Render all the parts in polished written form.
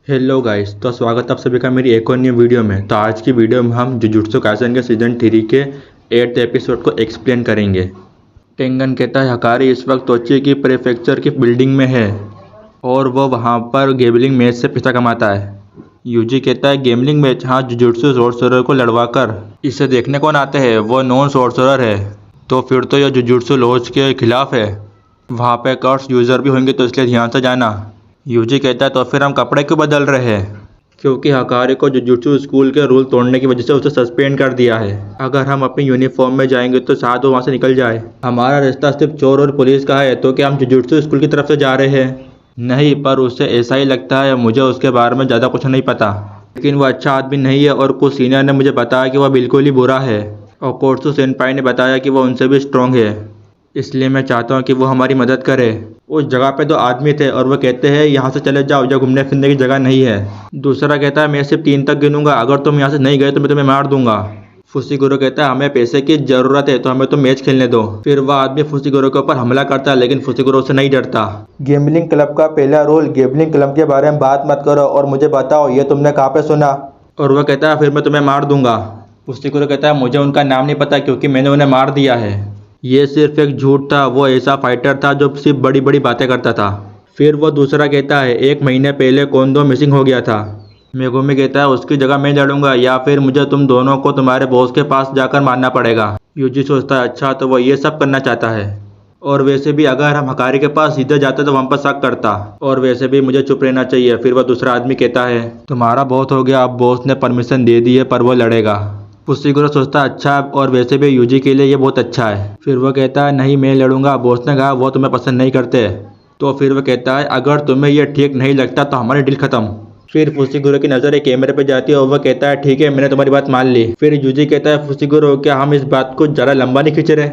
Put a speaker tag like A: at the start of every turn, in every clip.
A: Hello guys, तो स्वागत है आप सभी का मेरी एक और न्यू वीडियो में। तो आज की वीडियो में हम जुजुत्सु काइसेन के सीजन 3 के 8th एपिसोड को एक्सप्लेन करेंगे। टेंगन कहता है हकारी इस वक्त तोची की प्रेफेक्चर की बिल्डिंग में है और वो वहाँ पर गेमलिंग मैच से पैसा कमाता है। यूजी कहता है गेमलिंग मैच, हाँ, जुजुत्सु सोर्सरर को लड़वाकर इसे देखने कौन आते हैं, वो नॉन सोर्सरर है, तो फिर तो यह जुजुत्सु लॉज के खिलाफ है। वहाँ पे कर्स यूज़र भी होंगे तो इसलिए ध्यान से जाना। यूजी कहता है तो फिर हम कपड़े क्यों बदल रहे हैं, क्योंकि हकारी को जुजुत्सु स्कूल के रूल तोड़ने की वजह से उसे सस्पेंड कर दिया है। अगर हम अपनी यूनिफॉर्म में जाएंगे तो शायद वो वहाँ से निकल जाए। हमारा रास्ता सिर्फ चोर और पुलिस का है, तो क्या हम जुजुत्सु स्कूल की तरफ से जा रहे हैं? नहीं, पर उसे ऐसा ही लगता है। मुझे उसके बारे में ज़्यादा कुछ नहीं पता, लेकिन वो अच्छा आदमी नहीं है और कुछ सीनियर ने मुझे बताया कि वह बिल्कुल ही बुरा है। और कोर्सु सेनपाई ने बताया कि वह उनसे भी स्ट्रॉन्ग है, इसलिए मैं चाहता हूँ कि वो हमारी मदद करे। उस जगह पे 2 आदमी थे और वो कहते हैं यहाँ से चले जाओ, यह घूमने फिरने की जगह नहीं है। दूसरा कहता है मैं सिर्फ 3 तक गिनूंगा, अगर तुम यहाँ से नहीं गए तो मैं तुम्हें मार दूंगा। फुसिगुरो कहता है हमें पैसे की जरूरत है तो हमें तो मैच खेलने दो। फिर वह आदमी फुसिगुरो के ऊपर हमला करता है, लेकिन फुसिगुरो से नहीं डरता। गेमलिंग क्लब का पहला रूल, गेमलिंग क्लब के बारे में बात मत करो और मुझे बताओ ये तुमने कहाँ पे सुना। और वह कहता है फिर मैं तुम्हें मार दूंगा। फुसिगुरो कहता है मुझे उनका नाम नहीं पता क्योंकि मैंने उन्हें मार दिया है। ये सिर्फ एक झूठ था, वो ऐसा फाइटर था जो सिर्फ बड़ी बड़ी बातें करता था। फिर वो दूसरा कहता है 1 महीने पहले कोंदो मिसिंग हो गया था। मेगुमी कहता है उसकी जगह मैं लड़ूंगा या फिर मुझे तुम दोनों को तुम्हारे बॉस के पास जाकर मारना पड़ेगा। यूजी सोचता है अच्छा तो वो ये सब करना चाहता है, और वैसे भी अगर हम हकारी के पास सीधे जाते तो वहाँ पर शक करता, और वैसे भी मुझे चुप रहना चाहिए। फिर वह दूसरा आदमी कहता है तुम्हारा बहुत हो गया, अब बॉस ने परमिशन दे दी है पर वो लड़ेगा। फुसिगुरो सोचता है अच्छा, और वैसे भी यूजी के लिए ये बहुत अच्छा है। फिर वो कहता है नहीं मैं लड़ूंगा, बॉस ने कहा वो तुम्हें पसंद नहीं करते। तो फिर वो कहता है अगर तुम्हें ये ठीक नहीं लगता तो हमारी डील खत्म। फिर फुसिगुरो की नज़र एक कैमरे पे जाती है और वह कहता है ठीक है मैंने तुम्हारी बात मान ली। फिर यूजी कहता है फुसिगुरो क्या हम इस बात को ज़रा लंबा नहीं खींच रहे?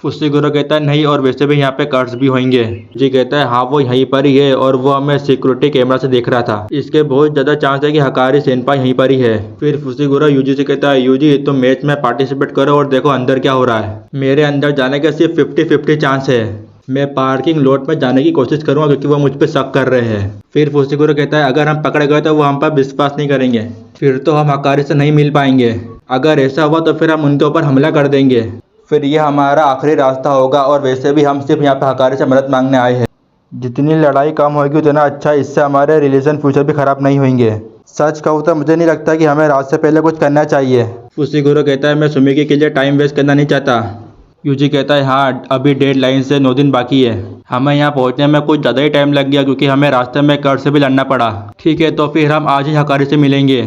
A: फुसिगुरो कहता है नहीं, और वैसे भी यहाँ पे कर्स भी होंगे। यूजी कहता है हाँ वो यहीं पर ही है और वो हमें सिक्योरिटी कैमरा से देख रहा था, इसके बहुत ज़्यादा चांस है कि हकारी सेनपाई यहीं पर ही है। फिर फुसिगुरो यूजी से कहता है यूजी तुम मैच में पार्टिसिपेट करो और देखो अंदर क्या हो रहा है। मेरे अंदर जाने के सिर्फ 50-50 चांस है। मैं पार्किंग लॉट में जाने की कोशिश करूंगा क्योंकि वो मुझ पर शक कर रहे हैं। फिर फुसिगुरो कहता है अगर हम पकड़े गए तो वो हम पर विश्वास नहीं करेंगे, फिर तो हम हकारी से नहीं मिल पाएंगे। अगर ऐसा हुआ तो फिर हम उनके ऊपर हमला कर देंगे, फिर यह हमारा आखिरी रास्ता होगा। और वैसे भी हम सिर्फ यहाँ पे हकारी से मदद मांगने आए हैं। जितनी लड़ाई कम होगी उतना अच्छा, इससे हमारे रिलेशन फ्यूचर भी खराब नहीं होंगे। सच कहूँ तो मुझे नहीं लगता कि हमें रात से पहले कुछ करना चाहिए। फुसिगुरो कहता है मैं सुमिकी के लिए टाइम वेस्ट करना नहीं चाहता। यूजी कहता है हाँ अभी डेडलाइन से 9 दिन बाकी है, हमें यहाँ पहुँचने में कुछ ज़्यादा ही टाइम लग गया क्योंकि हमें रास्ते में कर्स से भी लड़ना पड़ा। ठीक है तो फिर हम आज ही हकारी से मिलेंगे,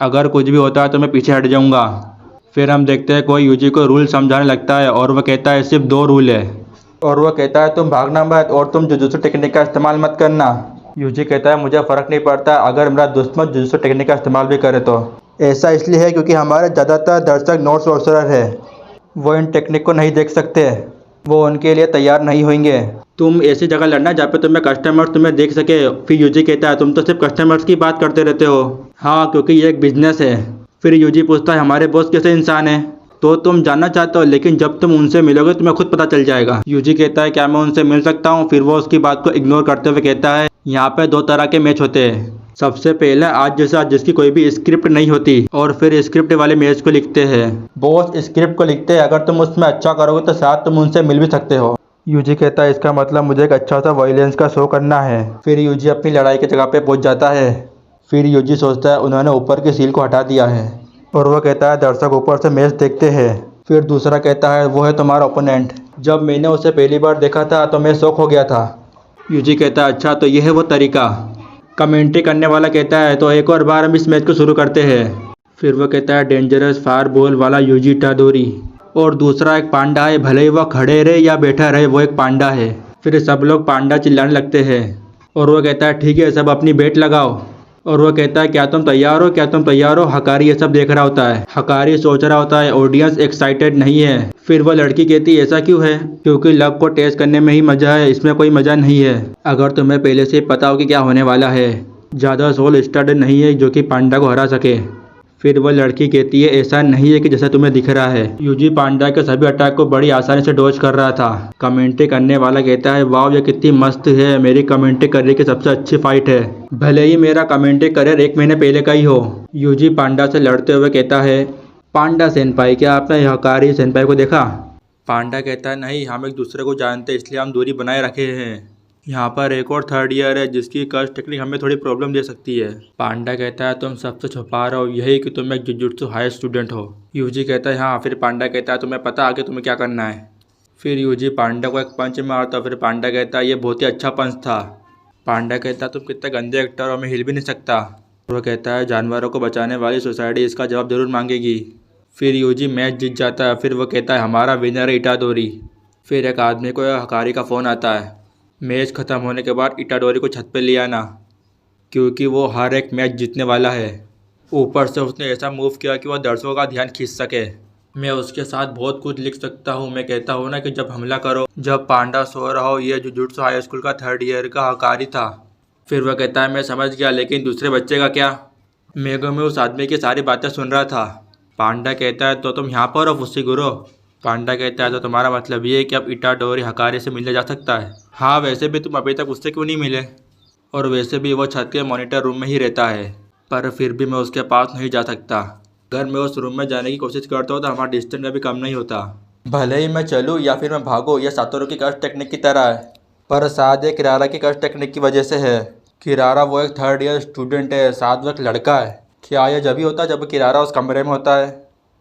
A: अगर कुछ भी होता है तो मैं पीछे हट जाऊँगा। फिर हम देखते हैं कोई यूजी को रूल समझाने लगता है और वह कहता है सिर्फ 2 रूल है, और वह कहता है तुम भागना मत और तुम जुजुत्सु टेक्निक का इस्तेमाल मत करना। यूजी कहता है मुझे फ़र्क नहीं पड़ता अगर मेरा दुश्मन जुजुत्सु टेक्निक का इस्तेमाल भी करे तो। ऐसा इसलिए है क्योंकि हमारे ज़्यादातर दर्शक नॉन सोर्सरर है, वो इन टेक्निक को नहीं देख सकते, वो उनके लिए तैयार नहीं होंगे। तुम ऐसी जगह लड़ना जहाँ पे तुम्हें कस्टमर तुम्हें देख सके। फिर यूजी कहता है तुम तो सिर्फ कस्टमर्स की बात करते रहते हो। हाँ क्योंकि ये एक बिजनेस है। फिर यूजी पूछता है हमारे बॉस कैसे इंसान है? तो तुम जानना चाहते हो, लेकिन जब तुम उनसे मिलोगे तुम्हें खुद पता चल जाएगा। यूजी कहता है क्या मैं उनसे मिल सकता हूँ? फिर वो उसकी बात को इग्नोर करते हुए कहता है यहाँ पे 2 तरह के मैच होते हैं। सबसे पहले आज जैसा जिसकी कोई भी स्क्रिप्ट नहीं होती, और फिर स्क्रिप्ट वाले मैच को लिखते हैं। बॉस स्क्रिप्ट को लिखते हैं, अगर तुम उसमें अच्छा करोगे तो शायद तुम उनसे मिल भी सकते हो। यूजी कहता है इसका मतलब मुझे एक अच्छा सा वायलेंस का शो करना है। फिर यूजी अपनी लड़ाई की जगह पे पहुंच जाता है। फिर यूजी सोचता है उन्होंने ऊपर की सील को हटा दिया है, और वह कहता है दर्शक ऊपर से मैच देखते हैं। फिर दूसरा कहता है वो है तुम्हारा ओपोनेंट, जब मैंने उसे पहली बार देखा था तो मैं शॉक हो गया था। यूजी कहता है अच्छा तो यह है वो तरीका। कमेंट्री करने वाला कहता है तो एक और बार हम इस मैच को शुरू करते हैं। फिर वो कहता है डेंजरस फायर बॉल वाला यूजी इटाडोरी, और दूसरा एक पांडा है, भले ही वह खड़े रहे या बैठा रहे वो एक पांडा है। फिर सब लोग पांडा चिल्लाने लगते हैं, और वो कहता है ठीक है सब अपनी बेट लगाओ। और वो कहता है क्या तुम तैयार हो, क्या तुम तैयार हो? हकारी ये सब देख रहा होता है, हकारी सोच रहा होता है ऑडियंस एक्साइटेड नहीं है। फिर वो लड़की कहती है ऐसा क्यों है? क्योंकि लव को टेस्ट करने में ही मजा है, इसमें कोई मजा नहीं है। अगर तुम्हें पहले से पता हो कि क्या होने वाला है, ज़्यादा सोल स्टार्ट नहीं है जो कि पांडा को हरा सके। फिर वह लड़की कहती है ऐसा नहीं है कि जैसा तुम्हें दिख रहा है। यूजी पांडा के सभी अटैक को बड़ी आसानी से डॉज कर रहा था। कमेंट्री करने वाला कहता है वाह ये कितनी मस्त है, मेरी कमेंट्री करियर की सबसे अच्छी फाइट है, भले ही मेरा कमेंट्री करियर 1 महीने पहले का ही हो। यूजी पांडा से लड़ते हुए कहता है पांडा सेनपाई क्या आपने हकारी सेनपाई को देखा? पांडा कहता है नहीं, हम एक दूसरे को जानते इसलिए हम दूरी बनाए रखे हैं। यहाँ पर एक और 3rd ईयर है जिसकी कर्स टेक्निक हमें थोड़ी प्रॉब्लम दे सकती है। पांडा कहता है तुम सबसे छुपा रहे हो यही कि तुम एक जुजुत्सु हाई स्टूडेंट हो। यूजी कहता है हाँ। फिर पांडा कहता है तुम्हें पता आगे तुम्हें क्या करना है। फिर यूजी पांडा को एक पंच मारता। फिर पांडा कहता है ये बहुत ही अच्छा पंच था। पांडा कहता है तुम कितने गंदे एक्टर हो, मैं हिल भी नहीं सकता। वो कहता है जानवरों को बचाने वाली सोसाइटी इसका जवाब जरूर मांगेगी। फिर यूजी मैच जीत जाता है। फिर वो कहता है हमारा विनर है इटाडोरी। फिर एक आदमी को हकारी का फ़ोन आता है, मैच ख़त्म होने के बाद इटाडोरी को छत पे ले आना क्योंकि वो हर एक मैच जीतने वाला है। ऊपर से उसने ऐसा मूव किया कि वह दर्शकों का ध्यान खींच सके। मैं उसके साथ बहुत कुछ लिख सकता हूँ। मैं कहता हूँ ना कि जब हमला करो, जब पांडा सो रहा हो, ये जुजुत्सु हाई स्कूल का 3rd ईयर का हकारी था। फिर वह कहता है मैं समझ गया, लेकिन दूसरे बच्चे का क्या? मेगुमी उस आदमी की सारी बातें सुन रहा था। पांडा कहता है तो तुम यहाँ पर हो फुस्सीगुरो? पांडा कहता है तो तुम्हारा मतलब ये है कि अब इटाडोरी हकारी से मिलने जा सकता है? हाँ, वैसे भी तुम अभी तक उससे क्यों नहीं मिले? और वैसे भी वो छत के मॉनिटर रूम में ही रहता है, पर फिर भी मैं उसके पास नहीं जा सकता। अगर मैं उस रूम में जाने की कोशिश करता हूँ तो हमारा डिस्टेंस भी कम नहीं होता। भले ही मैं चलूँ या फिर मैं भागूँ, यह सातोरू की कर्स टेक्निक की तरह है, पर शायद ये किरारा की कर्स टेक्निक की वजह से है। किरारा वो एक 3rd ईयर स्टूडेंट है, साथ वो एक लड़का है। क्या यह जब ही होता है जब किरारा उस कमरे में होता है?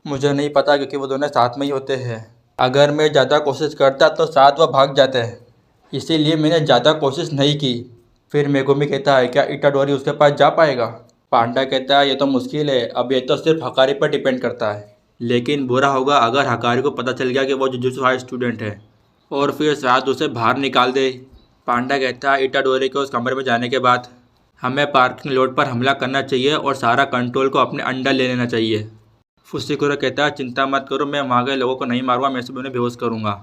A: मुझे नहीं पता क्योंकि वो दोनों साथ में ही होते हैं। अगर मैं ज़्यादा कोशिश करता तो शायद वह भाग जाते हैं, इसीलिए मैंने ज़्यादा कोशिश नहीं की। फिर मेगुमी कहता है क्या इटाडोरी उसके पास जा पाएगा? पांडा कहता है ये तो मुश्किल है, अब ये तो सिर्फ हकारी पर डिपेंड करता है, लेकिन बुरा होगा अगर हकारी को पता चल गया कि वो जुजुत्सु हाई स्टूडेंट है और फिर शायद उसे बाहर निकाल दे। पांडा कहता है इटाडोरी के उस कमरे में जाने के बाद हमें पार्किंग लॉट पर हमला करना चाहिए और सारा कंट्रोल को अपने अंडर ले लेना चाहिए। फुस्सीगुरो कहता है चिंता मत करो, मैं वहाँ के लोगों को नहीं मारूंगा, मैं सिर्फ उन्हें बेहोश करूँगा,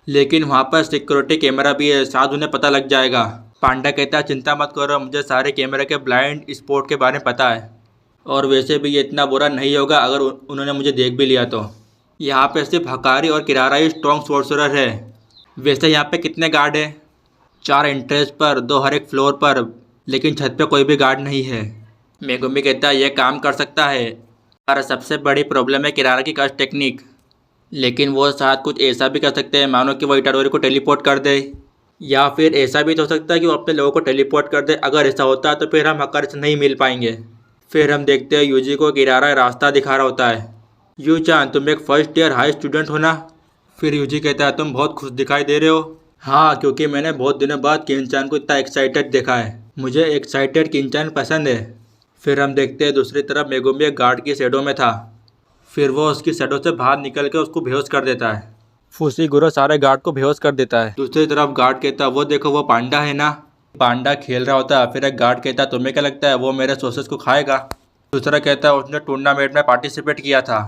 A: लेकिन वहाँ पर सिक्योरिटी कैमरा भी है, शायद उन्हें पता लग जाएगा। पांडा कहता है चिंता मत करो, मुझे सारे कैमरे के ब्लाइंड स्पॉट के बारे में पता है और वैसे भी ये इतना बुरा नहीं होगा अगर उन्होंने मुझे देख भी लिया तो। यहाँ पे सिर्फ हकारी और किरारा ही स्ट्रॉन्ग सोर्सरर है। वैसे यहाँ पे कितने गार्ड हैं? 4 एंट्रेंस पर, 2 हर एक फ्लोर पर, लेकिन छत पे कोई भी गार्ड नहीं है। मेगुमी कहता है यह काम कर सकता है, पर सबसे बड़ी प्रॉब्लम है किरारा की कर्स टेक्निक। लेकिन वो शायद कुछ ऐसा भी कर सकते हैं मानो कि वो इटाडोरी को टेलीपोर्ट कर दे, या फिर ऐसा भी तो हो सकता है कि वो अपने लोगों को टेलीपोर्ट कर दे। अगर ऐसा होता है तो फिर हम हकारी से नहीं मिल पाएंगे। फिर हम देखते हैं यूजी को किरारा रास्ता दिखा रहा होता है। यू चान तुम एक 1st ईयर हाई स्टूडेंट हो ना? फिर यूजी कहता है तुम बहुत खुश दिखाई दे रहे हो। हाँ, क्योंकि मैंने बहुत दिनों बाद किन-चान को इतना एक्साइटेड देखा है, मुझे एक्साइटेड किन-चान पसंद है। फिर हम देखते हैं दूसरी तरफ मेगुमी एक गार्ड की शैडो में था, फिर वो उसकी शैडो से बाहर निकल के उसको बेहोश कर देता है। फुस्सीगुरो सारे गार्ड को बेहोश कर देता है। दूसरी तरफ गार्ड कहता है वो देखो वो पांडा है ना? पांडा खेल रहा होता है। फिर एक गार्ड कहता है तुम्हें क्या लगता है वो मेरे सॉसेज को खाएगा? दूसरा कहता है उसने टूर्नामेंट में पार्टिसिपेट किया था।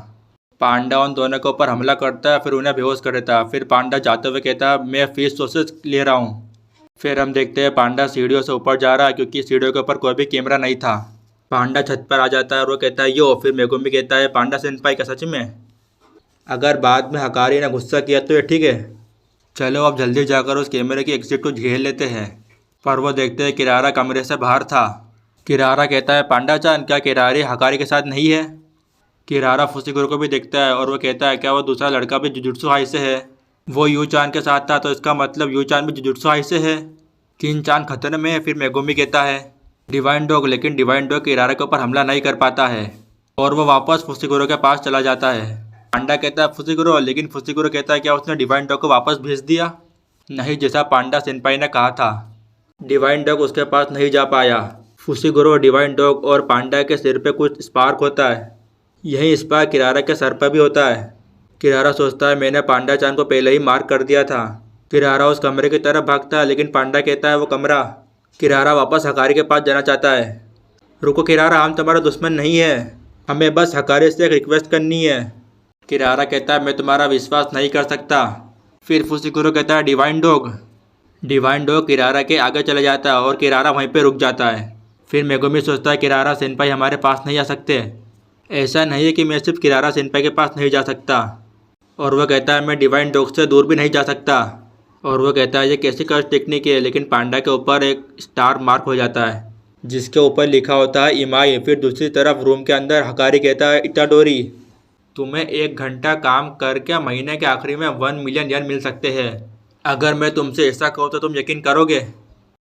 A: पांडा उन दोनों के ऊपर हमला करता है, फिर उन्हें बेहोश कर देता है। फिर पांडा जाते हुए कहता है मैं फिश सॉसेज ले रहा हूँ। फिर हम देखते हैं पांडा सीढ़ियों से ऊपर जा रहा है क्योंकि सीढ़ियों के ऊपर कोई भी कैमरा नहीं था। पांडा छत पर आ जाता है और वो कहता है यो। फिर मेगुमी कहता है पांडा सेनपाई क्या सच में? अगर बाद में हकारी ने गुस्सा किया तो ये ठीक है, चलो अब जल्दी जाकर उस कैमरे की एग्जिट को घेर लेते हैं। पर वो देखते हैं किरारा कमरे से बाहर था। किरारा कहता है पांडा चान क्या किरारी हकारी के साथ नहीं है? किरारा फुस्सीगुरो को भी देखता है और वो कहता है क्या वो दूसरा लड़का भी जुजुत्सु हाई से है? वो यू चान के साथ था तो इसका मतलब यू चान भी जुजुत्सु हाई से है। किन चान खतरे में है। फिर मेगुमी कहता है डिवाइन डॉग, लेकिन डिवाइन डॉग किरारा के ऊपर हमला नहीं कर पाता है और वो वापस फुस्सीगुरो के पास चला जाता है। पांडा कहता है फुस्सीगुरो, लेकिन फुस्सीगुरो कहता है क्या उसने डिवाइन डॉग को वापस भेज दिया? नहीं, जैसा पांडा सेनपाई ने कहा था, डिवाइन डॉग उसके पास नहीं जा पाया। फुस्सीगुरो, डिवाइन डॉग और पांडा के सिर पे कुछ स्पार्क होता है, यही स्पार्क किरारा के सर पर भी होता है। किरारा सोचता है मैंने पांडा चान को पहले ही मार्क कर दिया था। किरारा उस कमरे की तरफ भागता है, लेकिन पांडा कहता है वो कमरा। किरारा वापस हकारी के पास जाना चाहता है। रुको किरारा, हम तुम्हारा दुश्मन नहीं है, हमें बस हकारी से एक रिक्वेस्ट करनी है। किरारा कहता है मैं तुम्हारा विश्वास नहीं कर सकता। फिर फुस्सीगुरो कहता है डिवाइन डॉग। डिवाइन डॉग किरारा के आगे चले जाता है और किरारा वहीं पे रुक जाता है। फिर मेगुमी सोचता है किरारा सेनपाई हमारे पास नहीं आ सकते, ऐसा नहीं है कि मैं सिर्फ किरारा सेनपाई के पास नहीं जा सकता। और वह कहता है मैं डिवाइन डॉग से दूर भी नहीं जा सकता। और वह कहता है ये कैसी कर्ज टेक्निक है, लेकिन पांडा के ऊपर एक स्टार मार्क हो जाता है जिसके ऊपर लिखा होता है इमाई। फिर दूसरी तरफ रूम के अंदर हकारी कहता है इटाडोरी, तुम्हें 1 घंटा काम करके महीने के आखिरी में 1 मिलियन येन मिल सकते हैं। अगर मैं तुमसे ऐसा कहूँ तो तुम यकीन करोगे?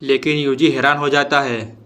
A: लेकिन यूजी हैरान हो जाता है